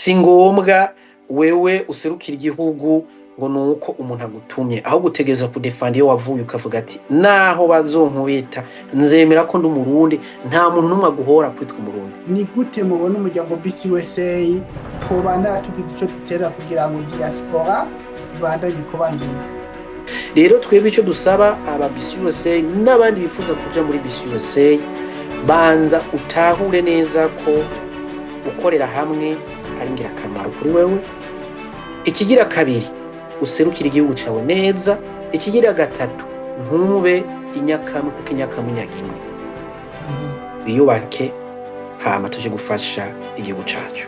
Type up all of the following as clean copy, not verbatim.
si ngombwa wewe userukira igihugu ngo nuko umuntu agutumye, aho gutegeza kudefanda iyo wavuye ukavuga ati naho bazonkubita nzemera ko ndi umurundi, nta muntu numwe aguhora kwitwa umurundi. Ni gute mubona umuryango BCUSA twobana tugize ico dutera kugira ngo diaspora ibandanye kuba nziza? Rero twebwe icyo dusaba aba BCUSA n'abandi bifuza kuja muri BCUSA, banza utahure neza ko gukorera hamwe ari ingirakamaro kuri wewe. Ikigira kabiri, userukira igihugu cyawe neza. Ikigira gatatu, ntube inyakamu kuko inyakamu nyagimwe. Wiyubake hama tuje gufasha igihugu cyacu.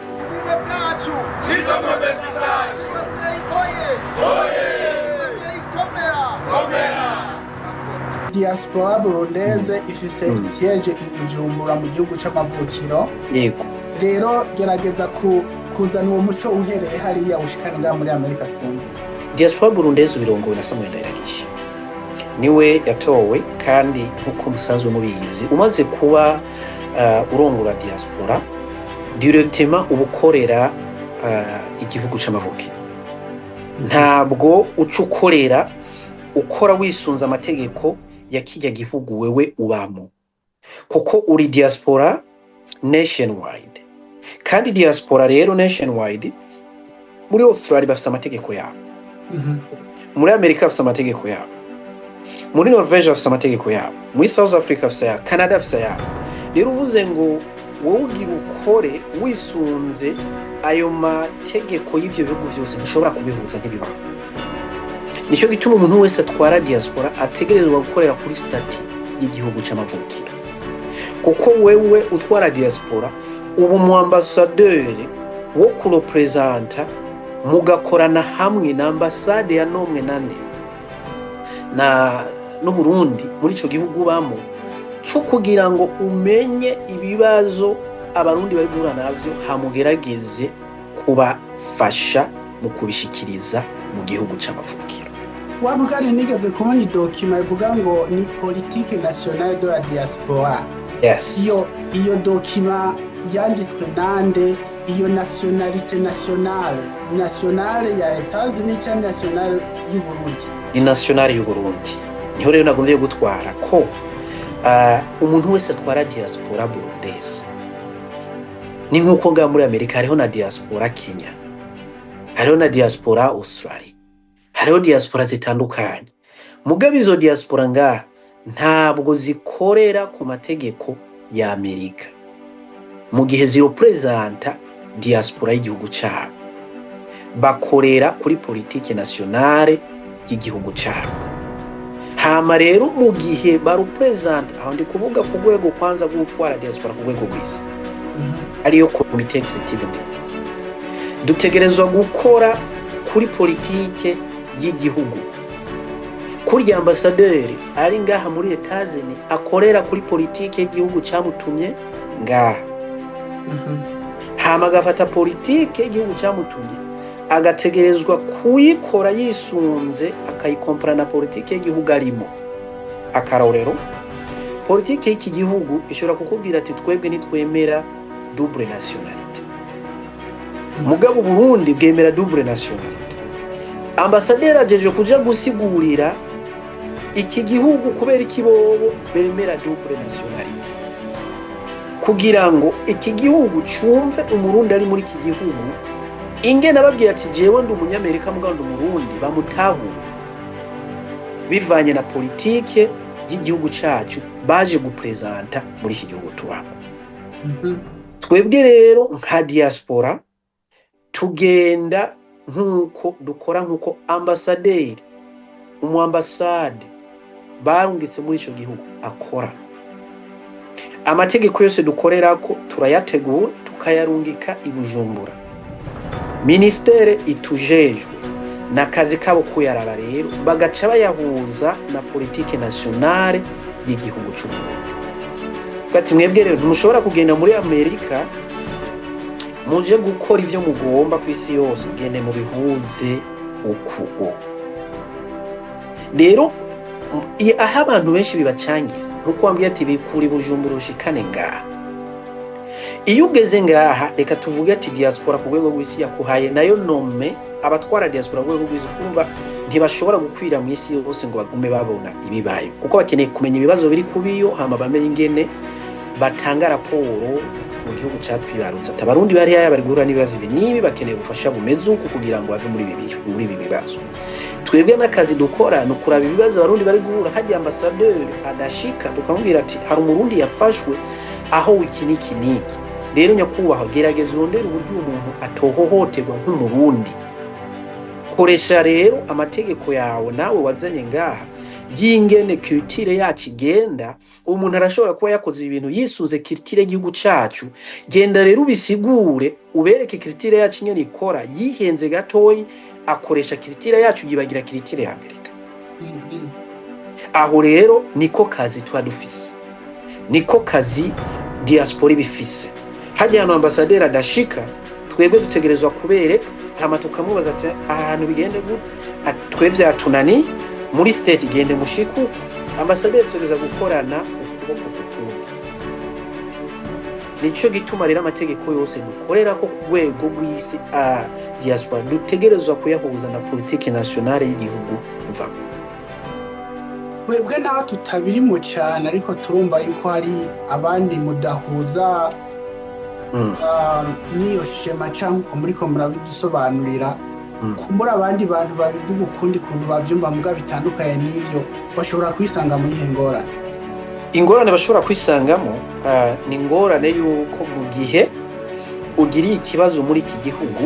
Diaspora burundese ifise siège i Bujumbura mu gihugu c'amavukiro. Yego. Rero gerageza kuzana uwo muco uhereye hariya ushikanira muri Amerika twumva. Diaspora burundese birongowe na Samuel Ndayiragije, niwe yatowe kandi nkuko musanzwe mubizi umaze kuba urongora diaspora directement ubukorera igihugu c'amavukiro. Ntabwo ucukorera ukora wisunza amategeko ya kijya gihugu wewe ubamo, kuko uri diaspora nationwide. Kandi diaspora rero nationwide muri Australia bafite amategeko yabo, muri Amerika bafite amategeko yabo, muri Norvège bafite amategeko yabo, muri South Africa bafite yabo, Canada bafite yabo. Rero uvuze ngo wowe ugira ukore wisunze ayo mategeko y'ivyo bihugu vyose bishobora kubihuza ntibibaho. Nico gituma umuntu wese atwara diaspora ategerezwa gukorera kuri stati y'igihugu c'amavukiro, kuko wewe utwara diaspora ubu mu ambassadeur wo kurepresenta mugakorana hamwe na ambassade ya nomwe nande na no Burundi muri ico gihugu bamo, cyo kugira ngo umenye ibibazo abarundi bari guhura navyo hamugerageze kubafasha mu kubishikiriza mu gihugu c'amavukiro. Wabugani nigeze kubona idokima ivuga ngo ni politique nationale de la diaspora. Yes. Iyo dokima yanditswe nande? Iyo nationalité nationale ya Etats-Unis cyangwa nationale y'u Burundi? Ni nationale y'u Burundi. Niho rero nagomvye gutwara ko umuntu wese atwara diaspora burundese. Ni nkuko nga muri Amerika hariho na diaspora Kenya, hariho na diaspora Australia, hariho diaspora zitandukanye. Mugabe izo diaspora nga ntabwo zikorera ku mategeko ya Amerika, mu gihe zirepresenta diaspora y'igihugu cyabo, bakorera kuri politique nationale y'igihugu cyabo. Hama rero mu gihe barepresenta, aho ndi kuvuga ku rwego kwanza rwo gutwara diaspora ku rwego rw'isi, ariyo comité executive, dutegerezwa gukora kuri politike y'igihugu. Kuri ambassadeur ari ngaha muri Etats-Unis akorera kuri politike y'igihugu cyamutumye ngaha. Hama agafata politike y'igihugu cyamutumye agategerezwa kuyikora yisunze, akayikompara na politike y'igihugu arimo. Akarorero, politike y'iki gihugu ishobora kukubwira ati twebwe nitwemera double nationalité, mugabo Burundi bwemera double nationalité. Ambassadeur ajeje kuja gusigurira iki gihugu kubera ikibobo bemera double nationalité, kugira ngo iki gihugu cyumve umurundi ari muri iki gihugu ingene ababwiye ati jewe ndi umunyamerika mugabo ndi umurundi, bamutahure bivanye na politike y'igihugu cyacu baje gupresenta muri iki gihugu tubamo. Twebwe rero nka diaspora tugenda nkuko dukora nkuko ambassadeur umu ambassade barungitse muri ico gihugu akora. Amategeko yose dukorera ko turayategura tukayarungika i Bujumbura. Ministere itujejwe nakazi kabo kuyaraba rero bagaca bayahuza na politique nationale y'igihugu cy'u Burundi. Gati mwebwe rero ntimushobora kugenda muri Amerika muje gukora ivyo mugomba ku isi yose, gende mu bihuze uko. Rero aho abantu benshi bibacangira nkuko wambwiye ati bikuri Bujumbura ushikane ngaha. iyo ugeze ngaha reka tuvuge ati diaspora ku rwego rw'isi yakuhaye nayo nome abatwara diaspora ku rwego rw'isi kumva ntibashobora gukwira mu isi yose ngo bagume babona ibibaye kuko bakeneye kumenya ibibazo biri kubiyo hama bamenye ingene batanga raporo mu gihugu cyatwibarutse ati abarundi bari haya bari guhura n'ibibazo ibi nibi bakeneye gufasha bumeze uko kugira ngo bave muri ibi bibazo. Twebwe n'akazi dukora no kuraba ibibazo abarundi bari guhura hajya ambassadeur adashika tukamubwira ati hari umurundi yafashwe aho iki niki niki rero nyakubahwa gerageza urondera uburyo umuntu atohohoterwa nk'umurundi. Koresha rero amategeko yawe nawe wazanye ngaha y'ingene culture yacu igenda. Umuntu arashobora kuba yakoze ibintu yisunze culture y'igihugu cacu, genda rero ubisigure ubereke culture yacu nyene ikora, yihenze gatoyi akoresha culture yacu yibagira culture ya Amerika. Aho rero niko kazi tuba dufise, niko kazi diaspora ibifise. Hajya hano ambassadeur adashika twebwe dutegerezwa kubereka hama tukamubaza ati ahantu bigende gute, twevya tunani muri state igende mushiku. Ambassadeur tugereza gukorana ukuboko kukundi. Nico gituma rero amategeko yose dukorera ko ku rwego rw'isi diaspora dutegerezwa kuyahuza na politiki nationale y'igihugu mva. Mwebwe naho tutabirimo cyane ariko turumva yuko hari abandi mudahuza niyo shema cyangwa uko muriko murabidusobanurira kumbura abandi bantu babivuga ukundi kuntu bavyumva muga bitandukanye n'ivyo bashobora kwisanga muri hengorane. Ingorane bashobora kwisangamo ni ingorane yuko mu gihe ugiriye ikibazo muri iki gihugu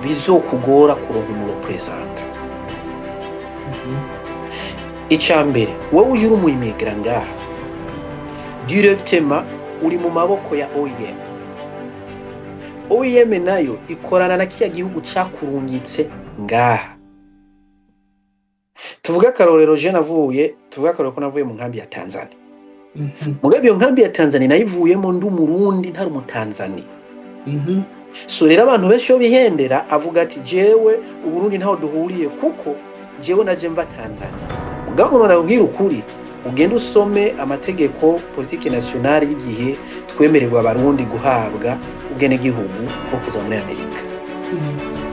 bizokugora kuronka umurepresenta. Icambere wowe uje uri umuimigra ngaha directement uri mu maboko ya OIM. OIM nayo ikorana na kiya gihugu cakurungitse ngaha. Tuvuga akarorero je navuye, tuvuga akarorero ko navuye mu nkambi ya Tanzania. Mugabe iyo nkambi ya Tanzania nayivuyemo ndi umurundi ntari umutanzania. So rero abantu benshi yo bihendera avuga ati jewe uburundi ntaho duhuriye kuko jewe naje mva Tanzania. Mugabo narabwira ukuri ugenda usome amategeko politiki nationale y'igihe twemererwa abarundi guhabwa ubwene gihugu bwo kuza muri Amerika.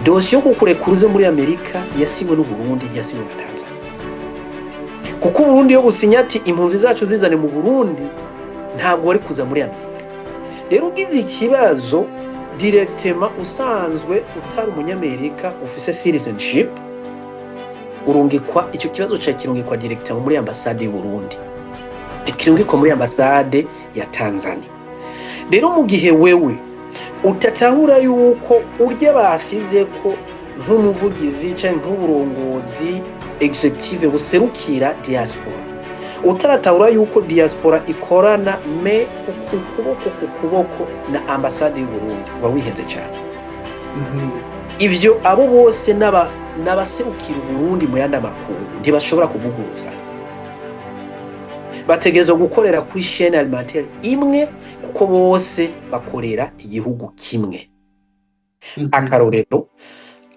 Dosiye yo kukurekuruze muri Amerika yasiwe n'Uburundi yasiwe na Tanzania. Kuko Burundi yo gusinya ati impunzi zacu zizane mu Burundi ntabwo wari kuza muri Amerika. Rero ugize ikibazo directement usanzwe utari umunyamerika ufise citizenship urungikwa icyo kibazo cya kirungikwa directement muri ambassade y'u Burundi, ikirungikwa muri ambassade ya Tanzania. Rero mu gihe wewe utatahura yuko urya basize ko nk'umuvugizi cyangwa nk'uburongozi executive buserukira diaspora, utaratahura yuko diaspora ikorana me ukuboko na ambassade y'u Burundi uba wihenze cyane. Ivyo abo bose n'abaserukira Burundi mu yandi makungu ntibashobora kuvuguruza. Bategezo gukorera kuri chaîne alimentaire imwe kuko bose bakorera igihugu kimwe. Akarorero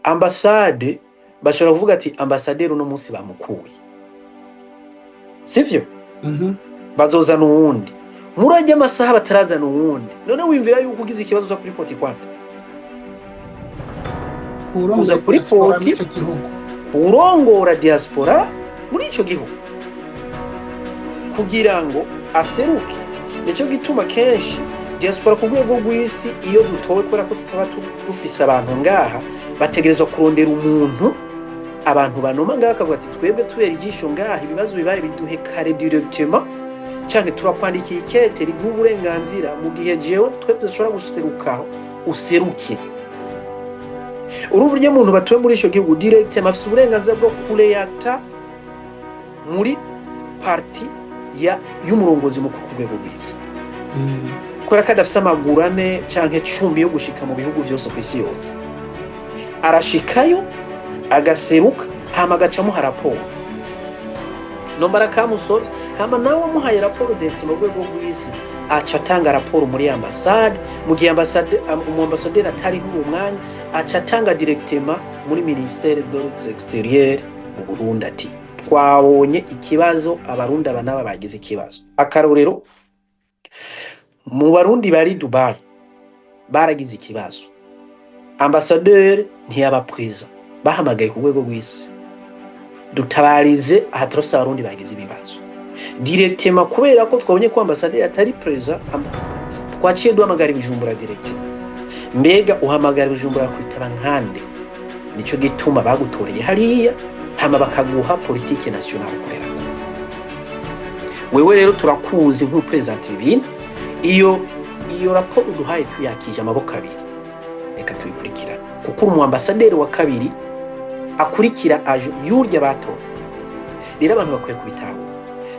ambassade bashobora kuvuga ati ambassadeur uno munsi bamukuye, sivyo? Bazozana uwundi murajya amasaha batarazana uwundi. None wimvira yuko ugize ikibazo cyo kuri poti kwanda uza kuri poti urongora diaspora muri ico gihugu kugira ngo aseruke. Nico gituma kenshi diaspora ku rwego rw'isi iyo dutowe kubera ko tutaba dufise abantu ngaha bategerezwa kurondera umuntu abantu banoma ngaha akavuga ati twebwe tubera ijisho ngaha ibibazo bibaye biduhe kare directement canke turakwandikiye ikete riguha uburenganzira mu gihe jewe twebwe dushobora guserukaho useruke. Urumva rye muntu batuwe muri ico gihugu directement afise uburenganzira bwo kureacta muri parti y'umurongozi mukuru ku rwego rw'isi. Kubera ko adafise amaguru ane canke 10 yo gushika mu bihugu vyose ku isi yose, arashikayo agaseruka hama agacamuha raporo nombara kamusovye hama nawe muhaye raporo ndetse mu rwego rw'isi aca atanga raporo muri ambassade. Mu gihe ambassadeur atari mu mwanya aca atanga directement muri ministère des extérieurs mu Burundi ati twabonye ikibazo abarundi abanaba bagize ikibazo. Akarorero mu barundi bari Dubai baragize ikibazo, ambasaderi ntiyaba preza, bahamagaye ku rwego rw'isi, dutabarize aha turafise abarundi bagize ibibazo directement, kubera ko twabonye ko ambasaderi atari preza, twaciye duhamagara Bujumbura directement. Mbega uhamagara Bujumbura kwitaba nkande? Nico gituma bagutoreye hariya, hama bakaguha politique nationale ukorera. Wewe rero turakuzi nk'upresenter ibintu, iyo raporo uduhaye tuyakije amaboko abiri, reka tubikurikira, kuko umu ambasaderi wa kabiri akurikira ajo yurya bato. Rero abantu bakwiye kubitaho.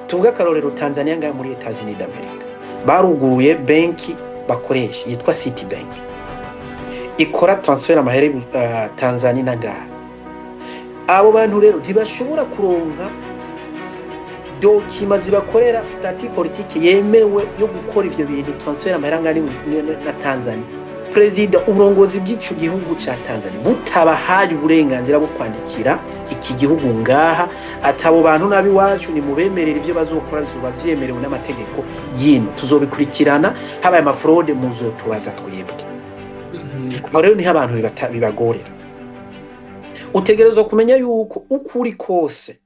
Tuvuga akarorero Tanzania ngaha muri Etats-Unis d'America, baruguruye banki bakoresha yitwa Citibank, ikora transfer amahere Tanzania na ngaha. Abo bantu rero ntibashobora kuronka dokima zibakorera stati politique yemewe yo gukora ivyo bintu transfer amahera ngani na Tanzania. Prezida uburongozi bw'ico gihugu ca Tanzania butabahaye uburenganzira bwo kwandikira iki gihugu ngaha, atabo bantu nabi wacu ni mubemerera ivyo bazokora bizoba vyemerewe n'amategeko yino, tuzobikurikirana, habaye amafraude muzotubaza twebwe. Aho rero niho abantu bibagorera. Utegerezwa kumenya yuko ukuri kose,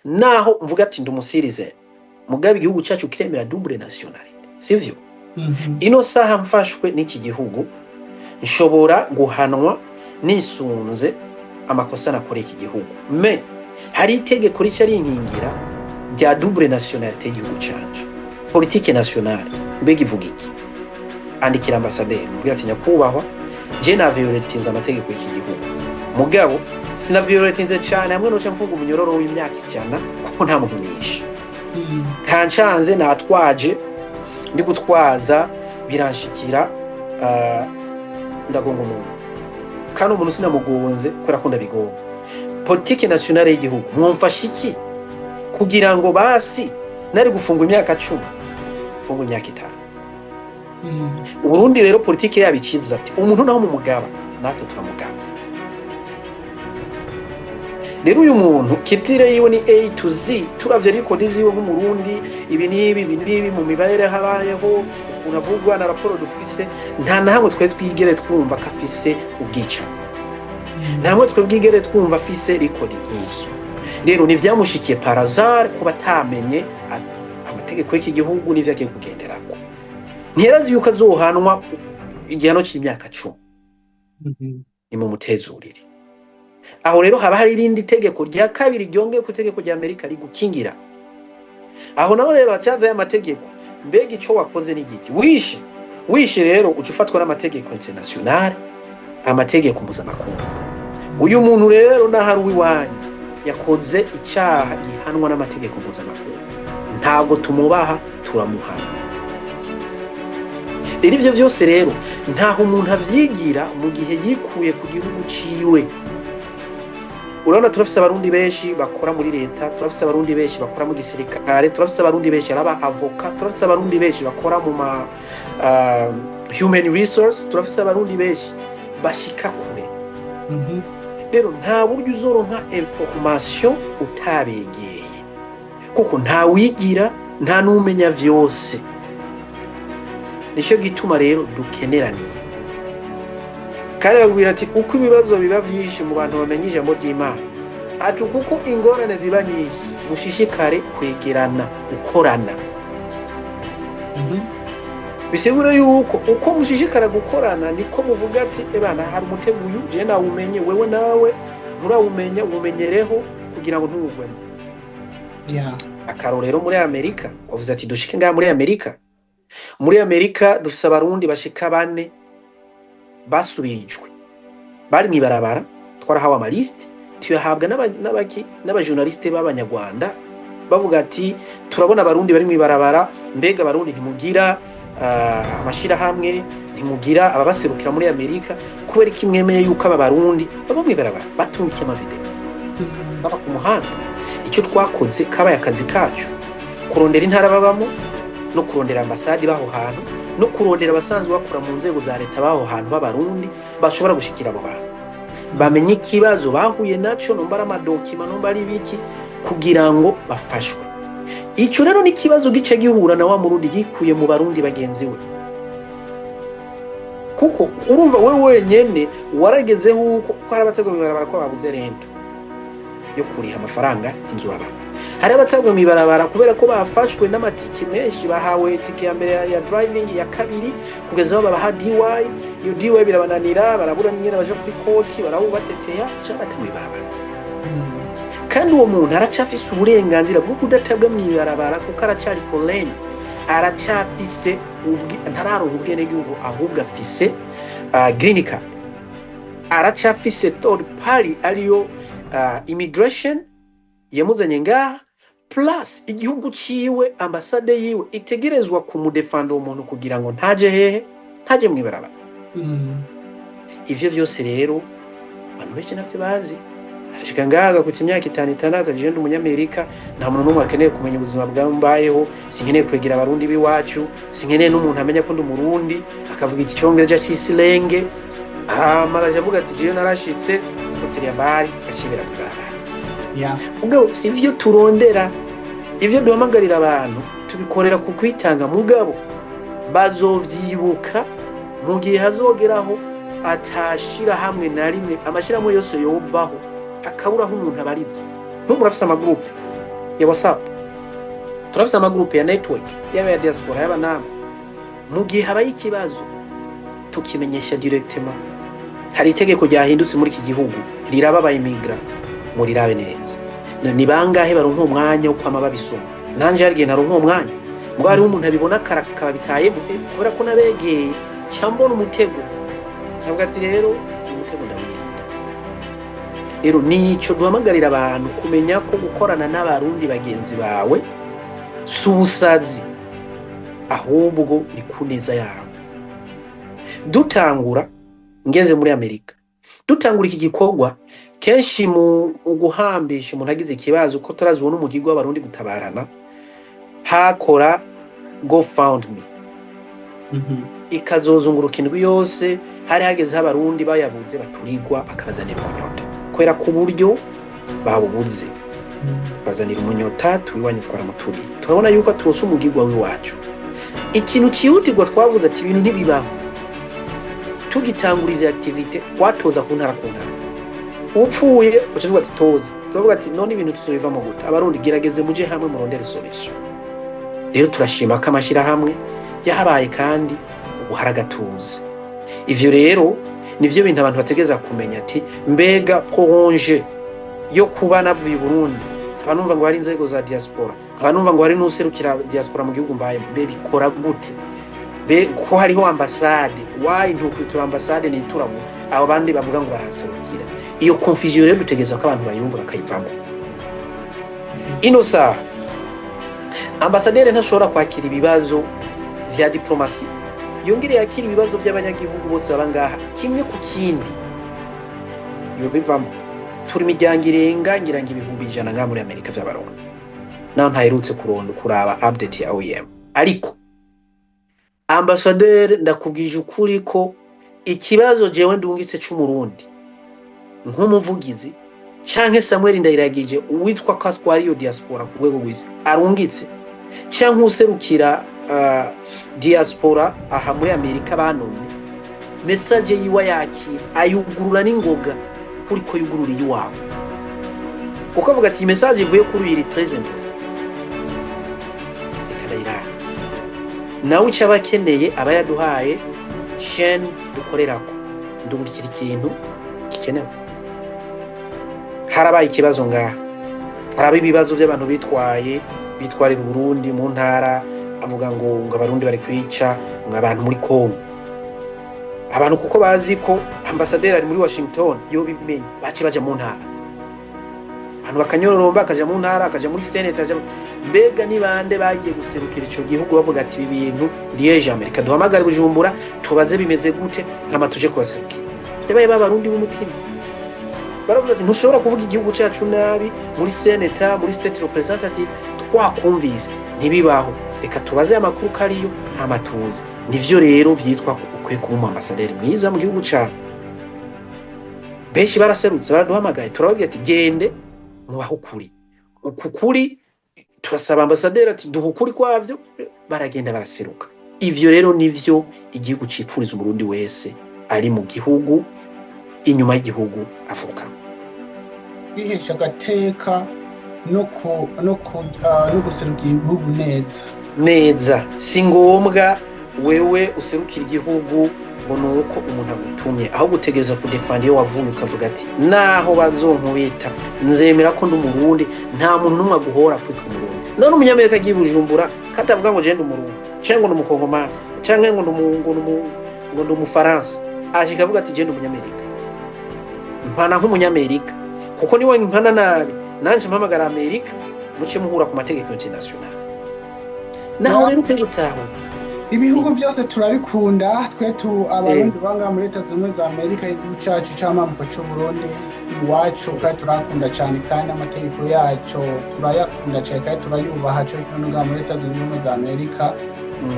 naho mvuga ati ndumusirize, mugabe igihugu cyacu kiremera double nationality, sivyo? Ino saha mfashwe n'iki gihugu, nshobora guhanwa nisunze amakosa nakore iki gihugu. Me hari itegeko rica rinkingira rya double nationality y'igihugu cyacu, politique nationale. Mbega ivuga iki? Andikira ambasaderi mubwira ati nyakubahwa, je na violetinze amategeko y'iki gihugu, mugabo sina violetinze cyane, hamwe no mvuga umunyororo w'imyaka 100 kuko nta muntu nishe. Kancanze natwaje ndi gutwaza biranshikira, ndagonga umuntu kandi umuntu sinamugonze kubera ko ndabigonga. Politique nationale y'igihugu mwumfasha iki kugira ngo basi nari gufunga imyaka 10 funga imyaka 5? Uburundi rero politique yabikiza ati umuntu naho mu mugaba natwe turamugaba. Rero uyu muntu kitire yiwe ni A to Z, turavye ariko diziwe nk'umurundi, ibi nibi mu mibarere habayeho unavugwa na raporo dufise, nta na hamwe twe twigere twumva kafise ubwicanyi, nta hamwe twe bwigere twumva afise record yizo. Rero ni vyamushikiye par hasard kuba tamenye amategeko y'iki gihugu n'ivyo agiye kugenderako. Ntiyarazi yuko azohanwa igihano cy'imyaka 10. Ni mu mutezurire. Aho rero haba hari irindi tegeko rya kabiri ryongeye ku tegeko rya Amerika rigukingira. Aho naho rero acaza y'amategeko, mbega ico wakoze n'igiki? Wishe rero ucufatwa n'amategeko international, amategeko mpuzamakungu. Uyu muntu rero nahari uwiwanyu yakoze icyaha gihanwa n'amategeko mpuzamakungu, ntabwo tumubaha, turamuhana. Rero ivyo vyose rero ntaho umuntu avyigira mu gihe yikuye ku gihugu ciwe. Urabona turafise abarundi benshi bakora muri leta, turafise abarundi benshi bakora mu gisirikare, turafise abarundi benshi araba avocat, turafise abarundi benshi bakora mu human resource, turafise abarundi benshi bashika kure. Rero nta buryo uzoronka information utabegeye, kuko nta wigira, nta numenya vyose. Nico gituma rero dukeneraniye. Kare bagwira ati uko ibibazo biba vyinshi mu bantu bamenye ijambo ry'Imana, ati kuko ingorane ziba nyinshi mushishikare kwegerana, gukorana. Bisigura yuko uko mushishikara gukorana niko muvuga ati ebana hari umutego uyu je nawumenye, wewe nawe nturawumenya, umenyereho kugira ngo ntugwemo. Akarorero muri Amerika, wavuze ati dushike ngaha muri Amerika. Muri Amerika dufise abarundi bashika 4 basubijwe, bari mwibarabara, twarahawe amaliste tuyahabwa n'abajournaliste b'abanyarwanda bavuga ati turabona abarundi bari mwibarabara, mbega abarundi ntimugira amashira hamwe, ntimugira ababaserukira muri Amerika, kubera iki mwemeye yuko aba barundi baba mwibarabara batungiye amavideo baba ku muhanda? Icyo twakoze kabaye akazi kacu, kurondera intara babamo no kurondera ambasade baho hantu, no kurondera abasanzwe bakora mu nzego za leta baho hantu b'abarundi bashobora gushikira abo bantu, bamenye ikibazo bahuye naco, nomba ari amadokima, nomba ari biki, kugira ngo bafashwe. Icyo rero ni kibazo gice gihura na wa murundi gikuye mu barundi bagenzi we. kuko urumva we wenyene waragezeho uko hari abategwa mibarabara ko babuze rento yo kuriha amafaranga inzu baba, hari abategwa mibarabara kubera ko bafashwe n'amatiki menshi, bahawe tike ya mbere ya driving, ya kabiri kugeza aho babaha DY, iyo DY birabananira, barabura nyine baje kuri koti, barabubateteya cyabata mibarabara. Kandi uwo muntu aracafise uburenganzira bwo kudatabwa mibarabara kuko aracari foreign, aracafise ntararonka ubwenegihugu, ahubwo afise green card, aracafise third party ariyo immigration yamuzanye ngaha, plus igihugu ciwe, ambasade yiwe itegerezwa kumudefanda umuntu kugira ngo ntaje hehe, ntaje mwibarabara. Ivyo vyose rero abantu benshi navyo bazi. Ashika ngaga ku imyaka 5-6 je ndi umunyamerika, nta muntu n'umwe akeneye kumenya ubuzima bwambayeho, sinkeneye kwegera abarundi biwacu, sinkeneye n'umuntu amenya ko ndi umurundi akavuga icyongereza cy'isilenge, amaraje avuga ati je narashitse hoteli ya bari akibera kugaragara. Mugabo sivyo turondera, ivyo duhamagarira abantu tubikorera ku kwitanga, mugabo bazovyibuka mu gihe hazogeraho atashira hamwe na rimwe, amashiramo yose yovaho akaburaho umuntu abariza. Murafise amagroupe ya WhatsApp, turafise amagroupe ya network ya diaspora y'abanama, mu gihe habaye ikibazo tukimenyesha directement. Hari itegeko ryahindutse muri iki gihugu riraba aba immigrant, muri rabe neza ni bangahe baronka umwanya wo kwama babisoma. Nanje hari gihe naronka umwanya, ngo hari umuntu abibona karakaba bitaye kubera ko nabegeye cyambona umutego, nabwo ati rero umutego ndawirinda. Rero nico duhamagarira abantu kumenya ko gukorana n'abarundi bagenzi bawe subusazi, ahubwo ni kuneza yawe. Dutangura ngeze muri Amerika, dutangura iki gikorwa kenshi mu guhambisha umuntu agize ikibazo ko tarazibona umugirwa w'abarundi gutabarana, hakora GoFundMe ikazozunguruka indwi yose, hari hageze abarundi bayabuze baturigwa akabazanira umunyota, kwera ku buryo babubuze bazanira umunyota tuwiwanye twaramuturi. Turabona yuko tuwose umugirwa w'iwacu. Ikintu kihutirwa twavuze ati ibintu ntibibaho, tugitanguriza activity watoza ku ntara ku ntara, upfuye ucavuga ati toza, tuvuga ati none ibintu tusubivamo gute, abarundi gerageze muje hamwe murondere solution. Rero turashima ko amashira hamwe yahabaye kandi ubuharagatuze. Ivyo rero nivyo bintu abantu bategeza kumenya ati mbega projet yo kuba navuye i Burundi, abanumva ngo hari inzego za diaspora, abanumva ngo hari n'userukira diaspora mu gihugu mbaye, mbe bikora gute, be ko hariho ambassade, why ntukwitura ambassade ni turabo abo bandi bavuga ngo baraserukira. Iyo confusion rero dutegeza ko abantu bayumva bakayivamo. Ino saa ambassadeur ntashobora kwakira ibibazo vya diplomasi, yongere yakira ibibazo by'abanyagihugu bose babangaha kimwe ku kindi. Iyo bivamo turi miryango irenga ngira ngo 100,000 nga muri Amerika by'abarundi, naho ntaherutse kuraba update ya OEM. Ariko ambassadeur ndakubwije ukuri ko ikibazo jewe ndungitse c'umurundi nk'umuvugizi canke Samuel Ndayiragije uwitwa ko atwara iyo diaspora ku rwego rw'isi arungitse, canke userukira diaspora aha muri Amerika banonye, message yiwa yakira ayugurura n'ingoga kuri ko yugurura iwawe, kuko avuga ati message ivuye kuri iri present ikadayira nawe cyabakeneye abayaduhaye chaîne dukorerako ndungikira ikintu gikenewe. Harabaye ikibazo ngaha, haraba ibibazo by'abantu bitwarira Burundi mu ntara, avuga ngo abarundi bari kwica abantu muri Kongo. Abantu kuko bazi ko ambassadeur ari muri Washington yo bimenye baci baje mu ntara, abantu bakanyororomba akaja mu ntara, akaja muri Senate, mbega ni bande bagiye guserukira ico gihugu bavuga ati ibi bintu Liège Amerika duhamagara Bujumbura tubaze bimeze gute nkama tuje kubaserukira. Yabaye babarundi b'umutima baravuga ati ntushobora kuvuga igihugu cyacu nabi muri Senate, muri State Representative, twakumvise ntibibaho, reka tubaze amakuru kariyo amatuzi. Nivyo rero vyitwa ukwiye kuba ambassadeur mwiza mu gihugu cyacu. Benshi baraserutse baraduhamagaye, turababwira ati gende mubaho ukuri, ukuri turasaba ambassadeur ati duha ukuri kwavyo, baragenda baraseruka. ivyo rero nivyo igihugu cipfuriza umurundi wese ari mu gihugu inyuma y'igihugu avuka. Bihesha agateka no guserukira igihugu neza. Si ngombwa wewe userukira igihugu ngo nuko umuntu agutumye, aho gutegereza kudefanda iyo wavuye ukavuga ati naho bazonkubita nzemera ko ndi umurundi, nta muntu n'umwe aguhora kwitwa umurundi. None umunyamerika agiye Bujumbura katavuga ngo je ndi umurundi cyangwa ngo ndi umukongomani cyangwa ngo ndi umufaransa, ashika avuga ati je ndi umunyamerika, mpana nk'umunyamerika, kuko niwe mpana nabi nanje mpamagara Amerika muce muhura ku mategeko international. Naho rero gutaho ibihugu byose turabikunda, twe abarundi banga muri Leta Zunze za Amerika, igihugu cyacu cy'amamuko cy'u Burundi iwacu, kandi turakunda cyane, kandi amategeko yacu turayakunda cyane kandi turayubaha cyo n'unga muri Leta Zunze za Amerika.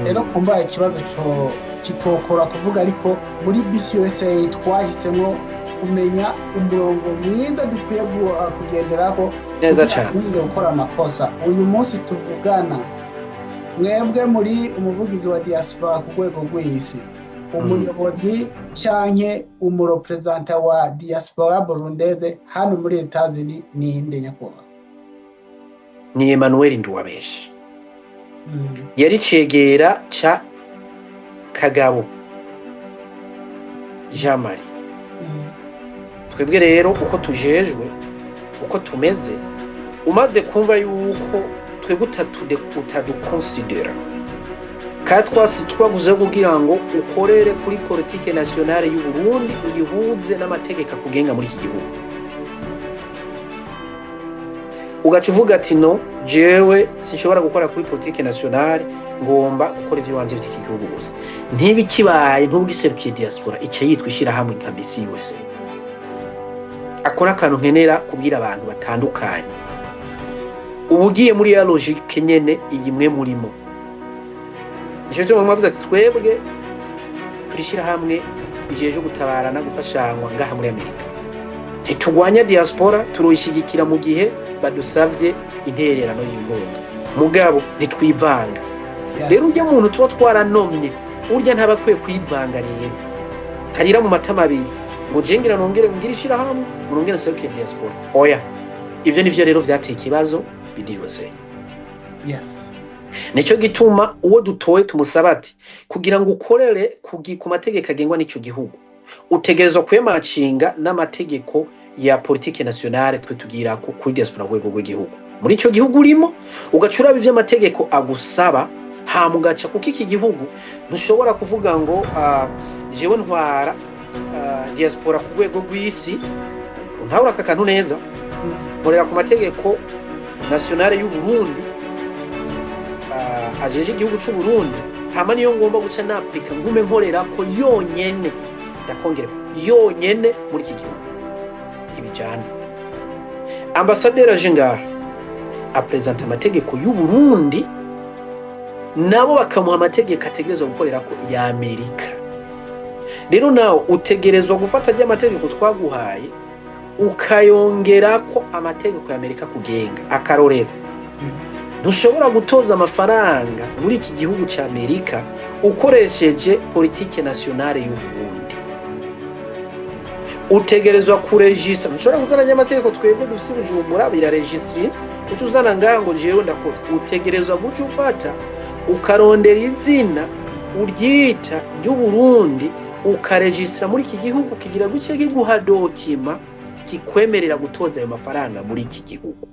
Rero kumva ikibazo cyo kitokora kuvuga, ariko muri BCUSA twahisemo kumenya umurongo mwiza dukwiye kugenderaho neza cyane gukora amakosa. Uyu munsi tuvugana, mwebwe muri umuvugizi wa diaspora ku rwego rw'isi, umuyobozi cyanke umurepresenta wa diaspora burundeze hano muri Etazini ni inde nyakubahwa? Ni Emmanuel Nduwabeshi. Yari cegera ca Kagabo Jean Marie. Twebwe rero uko tujejwe, uko tumeze, umaze kumva yuko twebwe utadukonsidera kandi twaguze kugira ngo ukorere kuri politike nationale y'u Burundi, uyihuze n'amategeko akugenga muri iki gihugu, ugaca uvuga ati no, jewe sinshobora gukora kuri politike nationale, ngomba gukora ivyo wanje by'iki gihugu gusa. Ntibikibaye ntubwiserukiye diaspora ica yitwa ishirahamwe nka BCUSA. Akora akantu nkenera kubwira abantu batandukanye, ubugiye muri ya logique nyene iyi mwe murimo. Nico cyo mwavuze ati twebwe turishira hamwe ijeje gutabarana gufashanywa ngaha muri Amerika. Ntitugwanya diaspora, turuyishigikira mu gihe badusavye intererano y'ingonga. Mugabo ntitwivanga. Rero ujye muntu tuba twaranomye, urya ntabakwiye kwivanga rero. Harira mu matama abiri, mujengira nongere ngirishira hamwe, murongere seruke diaspora. Oya. Ivyo nivyo rero vyateye ikibazo BDUSA. Yes. Nico gituma uwo dutoye tumusaba ati kugira ngo ukorere ku mategeko agengwa n'ico gihugu, utegerezwa kwemacinga n'amategeko ya politike nationale twe tugira ko kuri diaspora rwego rw'igihugu. Muri ico gihugu urimo ugacura bivyo amategeko agusaba, hamugaca kuko iki gihugu ntushobora kuvuga ngo jewe ntwara diaspora ku rwego rw'isi, ntabura akakantu neza, nkorera ku mategeko nationale y'u Burundi, ajeje igihugu cy'u Burundi, hama niyo ngomba guca naplika ngume nkorera ko yonyene, ndakongera yonyene muri iki gihugu. Ibijana ambasaderi aje ngaha apresenta amategeko y'u Burundi, nabo bakamuha amategeko ategerezwa gukorera ko ya Amerika. Rero nawe utegerezwa gufata ry'amategeko twaguhaye ukayongera ko amategeko ya Amerika kugenga. Akarorero, ntushobora gutoza amafaranga muri iki gihugu cya Amerika ukoresheje politike nationale y'u Burundi. Utegerezwa kuregistra, ntushobora kuzana amategeko twebwe dufite Bujumbura biraregistrate, ucuzana ngango jewe ndakora. Utegerezwa guca ufata ukarondera izina uryita ry'u Burundi, ukaregistra muri iki gihugu, kigira guce kiguha dokima kikwemerera gutoza ayo mafaranga muri iki gihugu.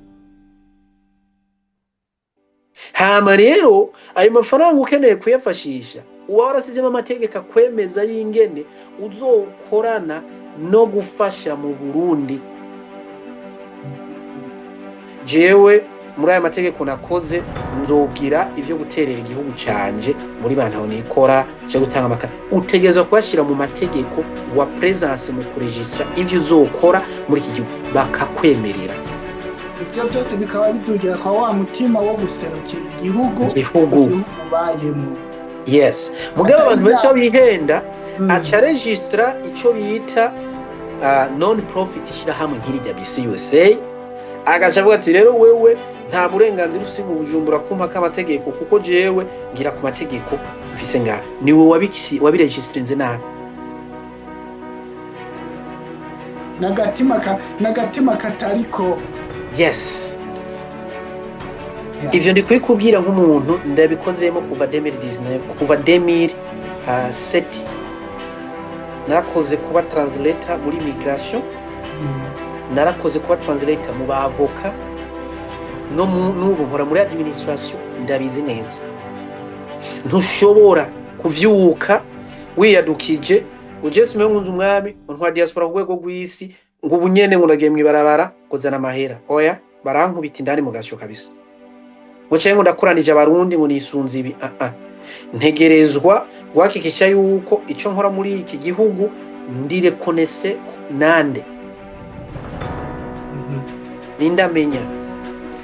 Hama rero ayo mafaranga ukeneye kuyafashisha uba warasizemo amategeko akwemeza y'ingene uzokorana no gufasha mu Burundi. Jewe muri aya mategeko nakoze nzogira ivyo guterera igihugu canje muri bantu nikora cyo gutanga amakara. Utegerezwa kubashira mu mategeko wa presence mu kuregistra ivyo uzokora muri iki gihugu, bakakwemerera. Ibyo byose bikaba bidugira kwa wa mutima wo guserukira igihugu bayemo. Yes. Mugabo abantu benshi bihenda aca registra ico bita non profit ishira hamwe nk'iri rya BCUSA, agaca avuga ati rero wewe nta burenganzira ufise mu Bujumbura kumpa k'amategeko kuko jewe ngira ku mategeko mfise ngaha niwe wabiregisitrinze nabi n'agatima katariko. yes ivyo ndi kubikubwira nk'umuntu ndabikozemo kuva 2019 kuva 2007 nakoze kuba translator muri migration narakoze kuba translator mu bavoka no n'ubu nkora muri administration ndabizi neza ntushobora kuvyuka wiyadukije ujese mengunze umwami ntwa diaspora ku rwego rw'isi ngo ubunyene nguragiye mwibarabara kozana amahera oya barankubita indani mu gasyo kabisa ngo cengo ndakoranije abarundi ngo nisunze ibi ntegerezwa gwakikisha yuko ico nkora muri iki gihugu ndire konese nande nindamenya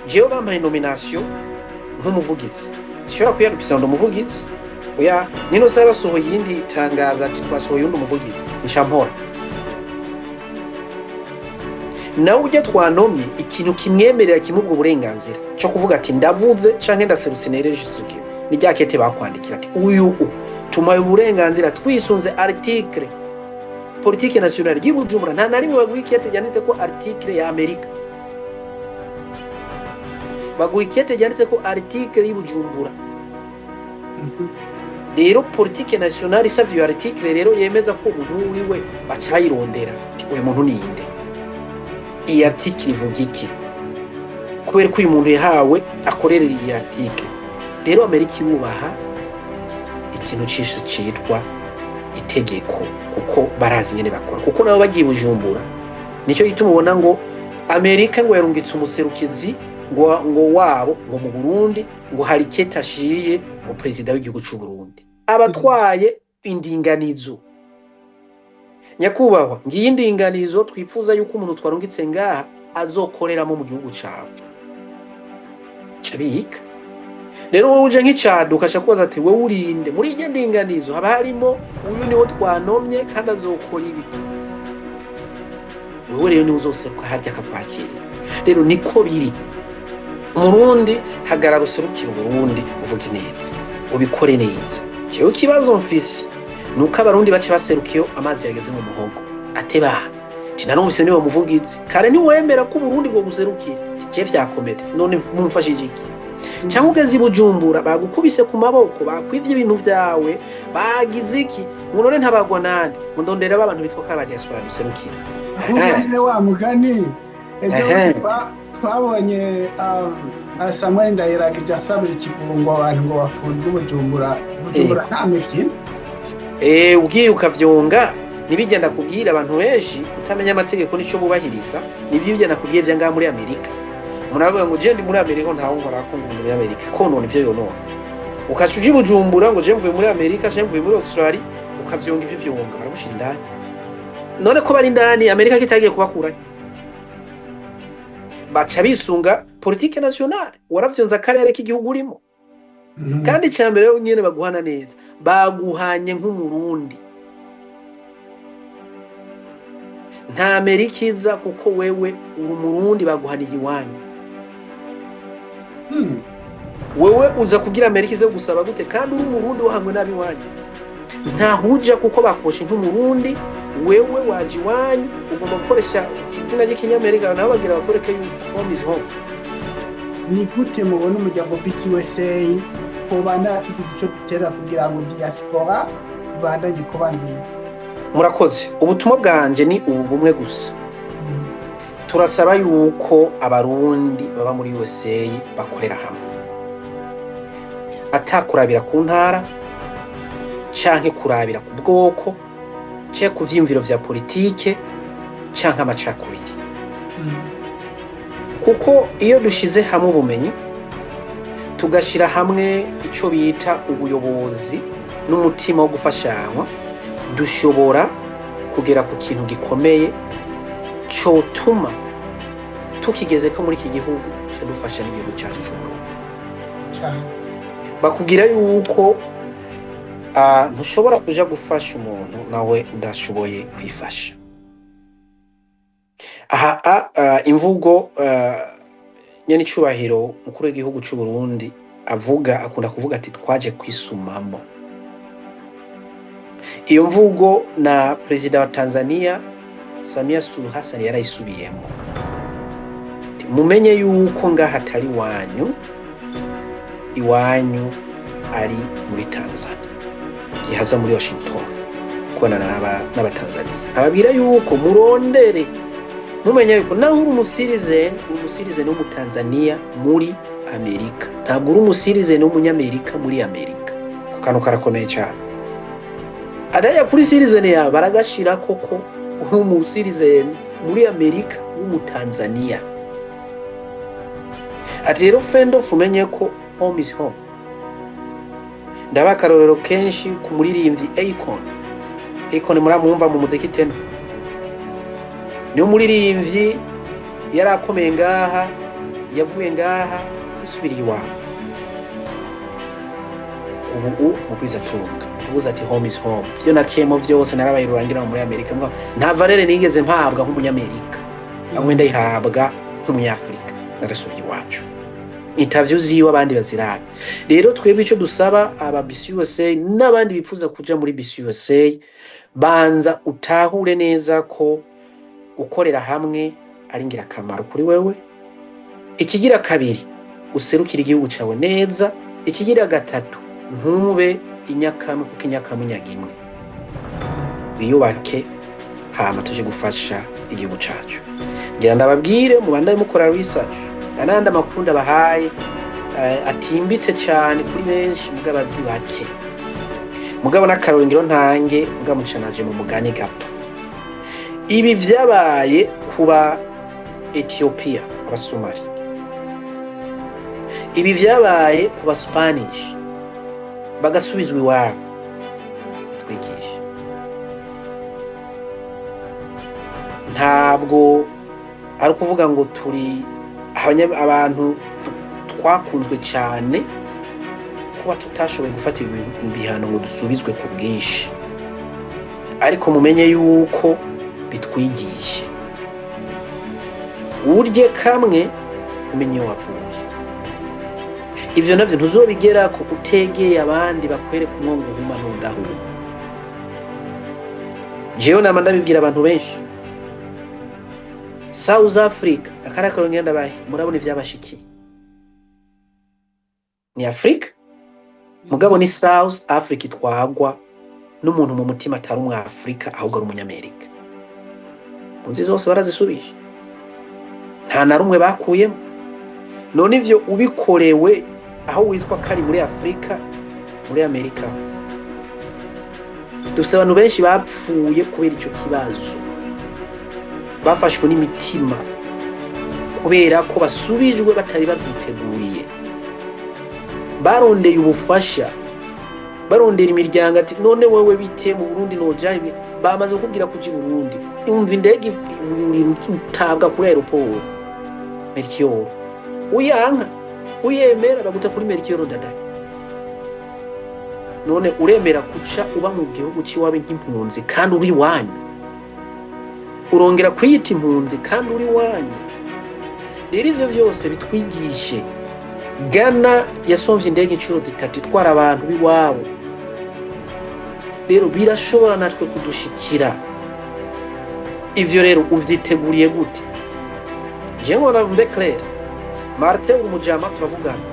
jewe bampaye nomination nk'umuvugizi shobora kuyadukisa ndo umuvugizi oya nino saba sohoye yindi tangaza ati twasohoye undi umuvugizi nshampora nawe ujya twanomye ikintu kimwemerera kimubwo uburenganzira cyo kuvuga ati ndavuze canke ndaserutse neregistre ni ryakete bakwandikira ati uyu tumaye uburenganzira twisunze article politique nationale y'Ibujumbura nta narimwe bagwikete yanditse ko article ya Amerika bagwikete yanditse ko article y'Ibujumbura rero politique nationale savio article rero yemeza ko umuntu wiwe bacayirondera uyu muntu ni inde iyi article ivuga iki kubera ko uyu muntu yahawe akorera iyi article rero Amerika yubaha ikintu cishe citwa itegeko kuko barazi nyene bakora kuko nabo bagiye Bujumbura nico gituma ubona ngo Amerika ngo yarungitse umuserukizi ngo wabo ngo mu Burundi ngo hari ketashiye mu president w'igihugu cy'u Burundi abatwaye indinganizo nyakubahwa ngiye indinganizo twifuza yuko umuntu twarungitse ngaha azokoreramo mu gihugu cyawe cabika rero wowe uje nk'icaduka shakubaza ati wowe urinde muri iyi ndinganizo haba harimo uyu niwo twanomye kandi azokora ibi wowe rero ni uzoseruka harya akakwakira rero niko biri Umurundi hagarara userukira Uburundi uvuga neza ubikore neza cyo kibazo mfise nuko abarundi bace baserukiyo amazi yageze mu muhogo ateba tinarumvise niwe muvugizi kare ni wemera ko Burundi bwo guserukira je vyakomete none mumfashije iki cyangwa ugeze Bujumbura bagukubise ku maboko bakwivye ibintu vyawe bagize iki ngo none ntabagwa nande ngo ndondera abantu bitwa ka diaspora duserukira ahubwo wa mugani ejo twabonye Samuel Ndayiragije asabira ikigurungo abantu ngo bafunzwe Bujumbura nta mifyi ugiye ukavyonga nibigenda kubwira abantu benshi utamenya amategeko nico bubahiriza nibigenda kubwiye vya ngaha muri Amerika muravuga ngo je ndi muri Amerika ntawo nkora ko ndi muri Amerika ko none ivyo yonona ukashuje Bujumbura ngo je mvuye muri Amerika je mvuye muri Australia ukavyonga ivyo vyonga baragushindana none ko bari ndani Amerika kitagiye kubakura baca bisunga politique nationale waravyonza akarere k'igihugu urimo kandi cyambere nyene baguhana neza baguhanye nk'umurundi nta Amerika iza kuko wewe uri umurundi baguhaniye iwanyu wewe uza kugira Amerika ize gusaba gute kandi uri umurundi wahamwe nabi wanyu nta huja kuko bakoshe nk'umurundi wewe waje iwanyu ugomba gukoresha izina ry'ikinyamerika nabo bagira bakoreke home is home ni gute mubona umuryango BCUSA twobanda tugize ico dutera kugira ngo diaspora ibandanye kuba nziza murakoze ubutumwa bwanje ni ubu bumwe gusa turasaba yuko abarundi baba muri USA bakorera hamwe atakurabira ku ntara canke kurabira ku bwoko cye ku vyimviro vya politike canke amacakubiri kuko iyo dushize hamwe ubumenyi tugashira hamwe ico bita ubuyobozi n'umutima wo gufashanywa dushobora kugera ku kintu gikomeye cotuma tukigeze ko muri iki gihugu cyadufasha n'igihugu cyacu cy'Uburundi bakubwira yuko ntushobora kuja gufasha umuntu nawe udashoboye kwifasha aha imvugo nyene icubahiro mukuru w'igihugu c'u Burundi akunda kuvuga ati twaje kwisumamo. Iyo mvugo na Perezida wa Tanzania Samia Suluhu Hassan yarayisubiyemo. Mumenye yuko ngaha atari iwanyu ari muri Tanzania. Gihaza muri Washington kubonana n'abatanzania. Ababwira yuko murondere mumenye yuko naho uri umusirizen w'umutanzania muri Amerika, ntabwo uri umusirizen w'umunyamerika muri Amerika. Kano karakomeye cyane. Adaya kuri citizen ya baragashira koko umusirizen muri Amerika w'umutanzania. Ati rero friend of umenye ko home is home. Ndabakarorero kenshi ku muririmbyi Akon muramwumva mu muziki tena. Niyo muririmbyi yarakomeye ngaha, yavuye ngaha isubiriye iwabo. Ubu mukwiza tunga tubuza ati home is home. Ivyo nakiyemo vyose narabaye rurangira muri Amerika, nta valere nigeze mpabwa nk'umunyamerika, amwe ndayihabwa nk'umunyafrika narasubiye iwacu. Interview ziwe abandi bazirabe. Rero twebwe ico dusaba aba BCUSA n'abandi bifuza kuja muri BCUSA, banza utahure neza ko ukorera hamwe ari ngirakamaro kuri wewe. Ikigira kabiri, userukira igihugu cawe neza. Ikigira gatatu, ntube inyakamwe kuko inyakamwe nyagimwe. Wiyubake hama tuje gufasha igihugu cacu. Ngira ndababwire mubandaye mukora research ananda makunda bahaye atimbitse cyane kuri benshi mugabazi bake. Mugabo n'akarongero ntange mugamucanaje mu mugani gato. Ibi vyabaye kuba Ethiopia abasomali. Ibi vyabaye kuba Spanish bagasubizwa iwabo. Twigisha ntabwo ari kuvuga ngo turi abantu twakunzwe cyane kuba tutashoboye gufata ibihano ngo dusubizwe ku bwinshi, ariko mumenye yuko bitwigisha. Urye kamwe umenye wavuye. Ivyo navyo ntuzobigera ko utegeye abandi bakwereka umwongo huma n'udahura. Jewe nama ndabibwira abantu benshi, South Africa akaraka ngenda bahe murabona ivyabashikiye ni Africa, mugabo ni South Africa itwagwa n'umuntu mu mutima atari umwafrika ahubwo ari umunyamerika. Bunzi zose barazisubije, nta na rumwe bakuyemo. None ivyo ubikorewe aho witwa kari muri Afrika, muri Amerika. Dufite abantu benshi bapfuye kubera ico kibazo, bafashwe n'imitima kubera ko basubijwe batari bavyiteguriye. Barondeye ubufasha, barondera imiryango ati none wewe bite mu Burundi noja ibi, bamaze kubwira kuji Burundi umva indege utabwa kuri aeroport Melchior, uyanka uyemera baguta kuri Melchior ndadaye. None uremera kuca uba mu gihugu ciwabe nk'impunzi kandi uri wanyu, urongera kwiyita impunzi kandi uri wanyu. Rero ivyo vyose bitwigishe. Ghana yasomvye indege inshuro zitatu itwara abantu biwabo. Rero birashobora natwe kudushikira. Ivyo rero uvyiteguriye gute? Jewe na mbe clair Martin umujama turavugana,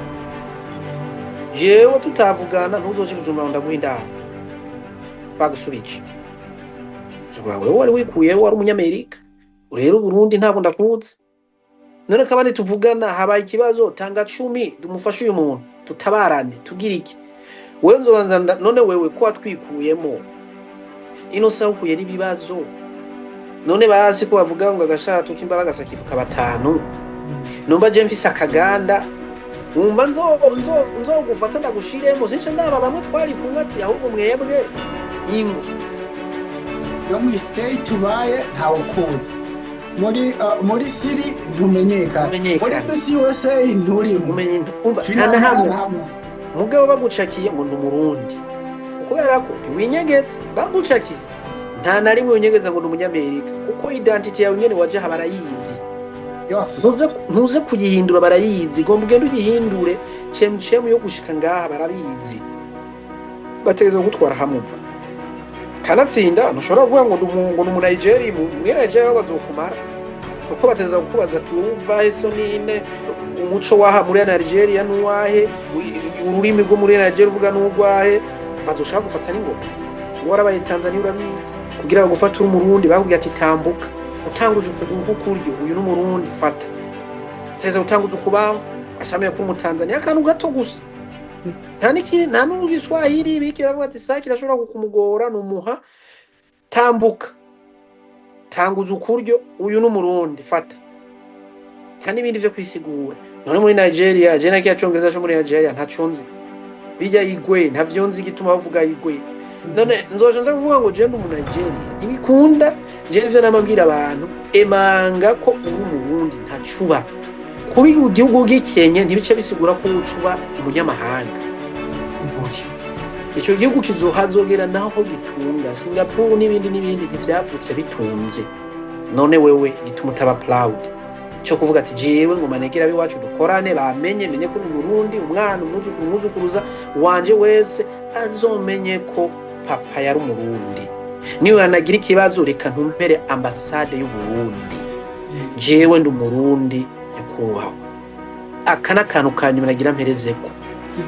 jewe tutavugana ntuzoje Bujumbura ndaguhinda bagusubije. Wewe wari wikuye wari umunyamerika, rero Burundi ntabwo ndakuzi. None kabandi tuvugana habaye ikibazo tanga 10 dumufashe uyu muntu tutabarane tugira iki. Wewe nzobanza none wewe ko atwikuyemo ino sahukuye n'ibibazo. None bazi ko bavuga ngo agashatu k'imbaraga sakifuka batanu. Numva je mfise akaganda umva nzo gufata ndagushiremo since ndaba bamwe twari kumwe ati ahubwo mwebwe ingo yo mu state tubaye nta ukuzi muri siri ntumenyekana, muri BCUSA nturimo umva kana hamwe mugabo bagucakiye ngo n'umurundi kubera ko winyegetse bagucakiye nta na rimwe unyegeza ngo n'umunyamerika kuko identity yawe nyene waje habarayizi. yose ntuze kuyihindura barayizi ngo mugende ugihindure cemu yo gushika ngaha barabizi bategeza gutwara hamumva kanatsinda ntushobora kuvuga ngo ni umunayigeri muri Nigeria bazokumara kuko bategeza kukubaza ati wumva eso nine umuco waha muri Nigeria nuwahe ururimi rwo muri Nigeria uvuga n'urwahe bazoshaka gufata n'ingoma warabaye Tanzania urabizi kugira ngo gufata umurundi bakubwira ati tambuka utanguje ukukuryo uyu n'umurundi fata teze utanguje ukubamvu ashamiye kuri umutanzania akantu gato gusa nta n'ugiswahili biki bavuga ati saki kirashobora kukumugora numuha tambuka tanguza ukuryo uyu n'umurundi fata nta n'ibindi byo kwisigura none muri Nigeria je nakiya congereza cyo muri Nigeria ntaconzi bijya igwe ntavyonzi gituma bavuga igwe none nzoje nza kuvuga ngo je ndi umunayigeri ibikunda je ivyo namabwira abantu emanga ko uri umurundi ntacuba kubi igihugu gikenye ntibice bisigura ko ucuba umunyamahanga icyo gihugu kizohazogera naho gitunga Singapore n'ibindi ntivyapfutse bitunze none wewe gituma utaba proud cyo kuvuga ati jewe ngo manegera biwacu dukorane menye ko umurundi umwana umuzukuruza wanje wese azomenye ko papa yari umurundi niwe anagira ikibazo reka ntumpere ambassade y'u Burundi jewe ndi umurundi nyakubahwa akana kantu kanyuma nagira mperezeko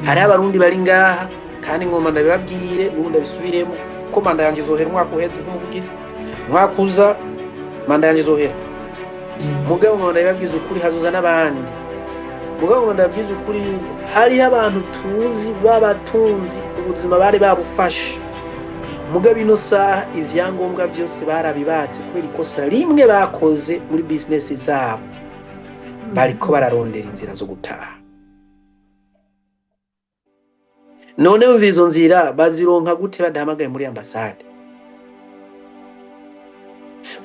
hari abarundi bari ngaha kandi ngoma ndabibabwire n'ubundi bisubiremo ko manda yanje zohera umwaka uheze nk'umuvugizi mwakuza manda yanje zohera mugabo ngoma ndabibabwiza ukuri hazoza n'abandi mugabo ngoma ndabibabwiza ukuri hari abantu tuzi babatunzi ubuzima bari babufashe mugabo ino saha ivyangombwa byose barabibatse kubera ikosa rimwe bakoze muri business zabo bariko bararondera inzira zo gutaha none uvizo nzira bazironka gute badahamagaye muri ambassade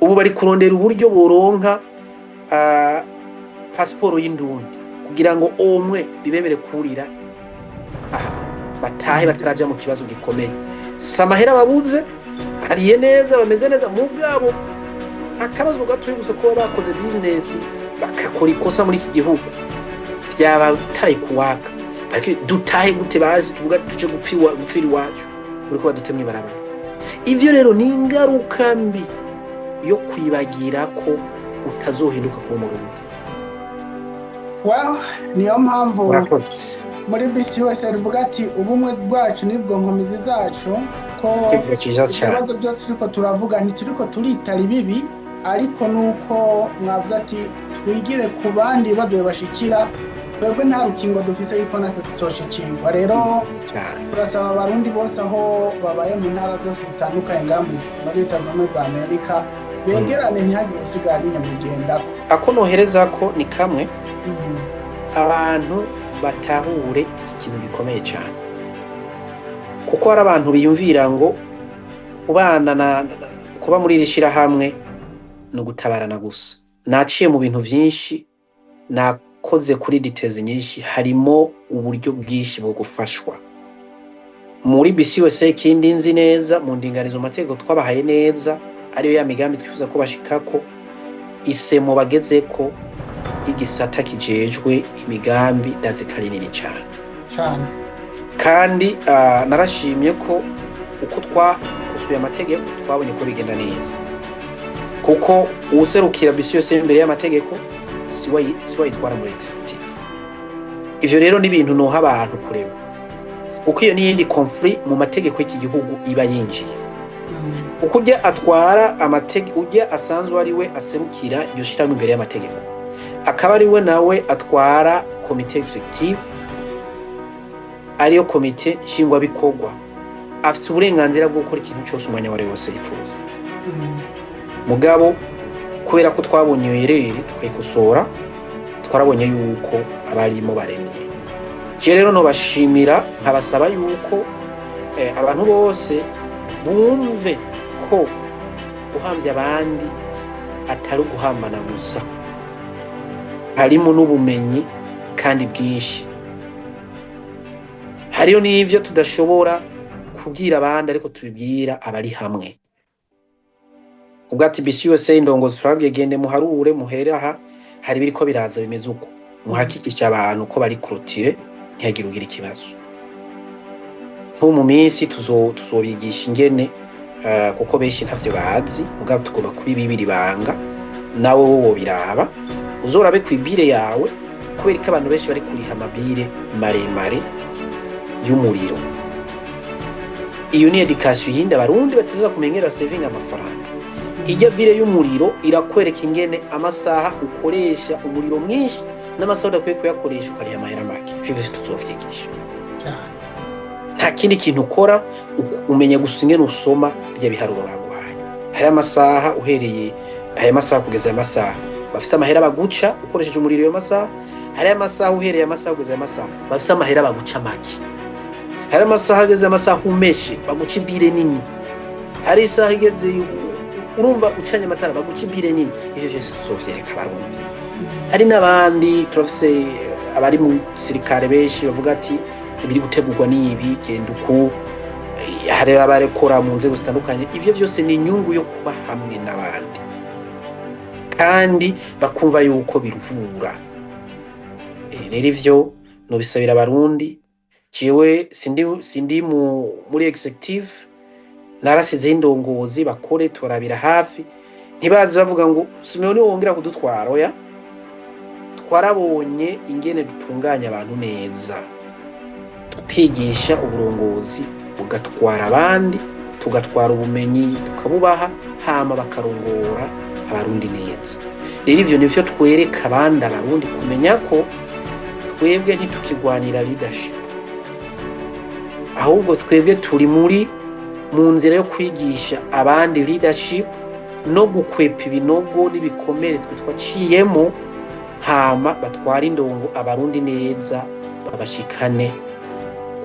ubu bari kurondera uburyo boronka pasiporo y'indundi kugira ngo omwe bibemere kurira aha batahe bataraja mu kibazo gikomeye samahera babuze hariye neza bameze neza mu bwabo akabazo gato gusa ko bakoze business bakakora ikosa muri iki gihugu byaba tayi kuwaka ariko dutahe gute bazi tuvuga tuje gupfira iwacu uri ko badutemwe barabara ivyo rero ni ingaruka mbi yo kwibagira ko utazohinduka kuba umurundi niyo mpamvu muri bisi yose rivuga ati ubumwe bwacu nibwo nkomezi zacu ko ibibazo byose turiko turavuga ntituriko turitara ibibi ariko nuko mwavuze ati twigire ku bandi bibazo bibashikira twebwe nta rukingo dufise yuko natwe tuzoshikirwa rero turasaba abarundi bose aho babaye mu ntara zose zitandukanye ngaha muri Leta Zunze Ubumwe za Amerika begerane ntihagire usigara inyamugendako ako nohereza ko ni kamwe abantu batahure iki kintu gikomeye cyane kuko hari abantu biyumvira ngo ubana kuba muri rishira hamwe no gutabarana gusa naciye mu bintu byinshi nakoze kuri details nyinshi harimo uburyo bwinshi bwo gufashwa muri bisi yose kindi nzi neza mu ndinganizo mategeko twabahaye neza ariyo ya migambi twifuza ko bashikako isemo bageze ko igisata kijejwe imigambi daze karinini cyane kandi narashimye ko uko twakusuye amategeko twabonye ko bigenda neza kuko userukira bisi yose imbere y'amategeko siwa yitwara muri executive ivyo rero ni ibintu noha abantu kureba uko iyo niyindi conflict mu mategeko y'iki gihugu iba yinjiye uko ujya atwara amategeko ujya asanzwe ari we aserukira iyo shirahamwe imbere y'amategeko akaba ari we nawe atwara komite executive ariyo komite nshingwabikorwa afite uburenganzira bwo gukora ikintu cyose umwanya wari wose yifuza mugabo kubera ko twabonye iyo yerere twikosora twarabonye yuko abarimo baremye je rero no bashimira nkabasaba yuko abantu bose bumve ko guhamvya abandi atari guhambana gusa harimo n'ubumenyi kandi bwinshi hariyo n'ivyo tudashobora kubwira abandi ariko tubibwira abari hamwe ubwati bisi yose indongozi turabwiye gende muharure muhere aha hari biriko biraza bimeze uko muhakikisha abantu ko bari clôture ntihagire ugira ikibazo. Nko mu minsi tuzobigisha ingene kuko benshi ntavyo bazi mugabo tugomba kubibibira ibanga nawe wowe biraba uzorabe kwibire yawe kubera ko abantu benshi bari kuriha amabire maremare y'umuriro. Iyo ni education yindi abarundi batiza kumenyera saving amafaranga. Ijya bire y'umuriro irakwereka ingene amasaha ukoresha umuriro mwinshi n'amasaha udakwiye kuyakoresha ukariha amahera make. Ivyo vyose tuzovyigisha. Nta kindi kintu ukora umenya gusa ingene usoma bya biharuro baguhaye. Hari amasaha uhereye aya masaha kugeza aya masaha bafite amahera baguca ukoresheje umuriro yo masaha. Hari amasaha uhereye amasaha kugeza aya masaha bafite amahera baguca make. Hari amasaha ageze amasaha umeshe baguca ibire nini. Hari isaha igeze urumva ucanye amatara baguca ibire nini. Ivyo vyose tuzovyereka abarundi. Hari n'abandi turafise abari mu sirikare benshi bavuga ati ibiri gutegurwa n'ibi genda uko. Hari abarekora mu nzego zitandukanye. Ivyo vyose ni inyungu yo kuba hamwe n'abandi kandi bakumva yuko biruhura. Rero ivyo nobisabira abarundi. Jewe sindi muri executive narasize indongozi bakore turabira hafi ntibazi bavuga ngo Simeoni wongera kudutwara oya twarabonye ingene dutunganya abantu neza tukigisha uburongozi bugatwara abandi tugatwara ubumenyi tukabubaha hama bakarongora abarundi neza. Rero ivyo nivyo twereka abandi abarundi kumenya ko twebwe ntitukigwanira leadership ahubwo twebwe turi mu nzira yo kwigisha abandi leadership no gukwepa ibinogo n'ibikomere twaciyemo hama batwara indongo abarundi neza babashikane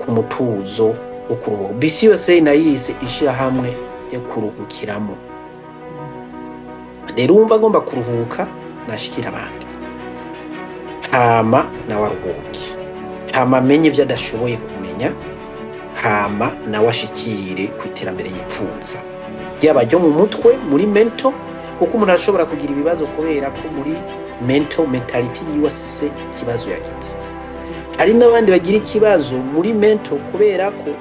ku mutuzo wo kuruhuka. Bisi yose nayise ishira hamwe yo kuruhukiramo. Rero umva agomba kuruhuka nashikira abandi hama nawe aruhuke hama amenye ivyo adashoboye kumenya hama nawe ashikire ku iterambere yipfuza ryaba ryo mu mutwe muri mental kuko umuntu arashobora kugira ibibazo kubera ko muri mentality yiwe asise ikibazo yagize. Hari n'abandi bagira ikibazo muri mental kubera ko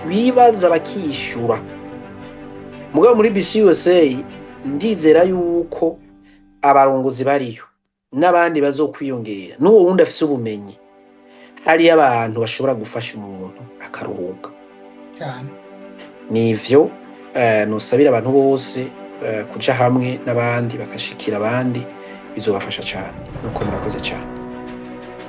bibaza bakishura. Mugabo muri BCUSA ndizera yuko abarongozi bariyo n'abandi bazokwiyongera n'uwo wundi afise ubumenyi hari abantu bashobora gufasha umuntu akaruhuka cyane. Nivyo nusabira abantu bose kuja hamwe n'abandi bakashikira abandi bizobafasha cyane. Nuko murakoze cyane.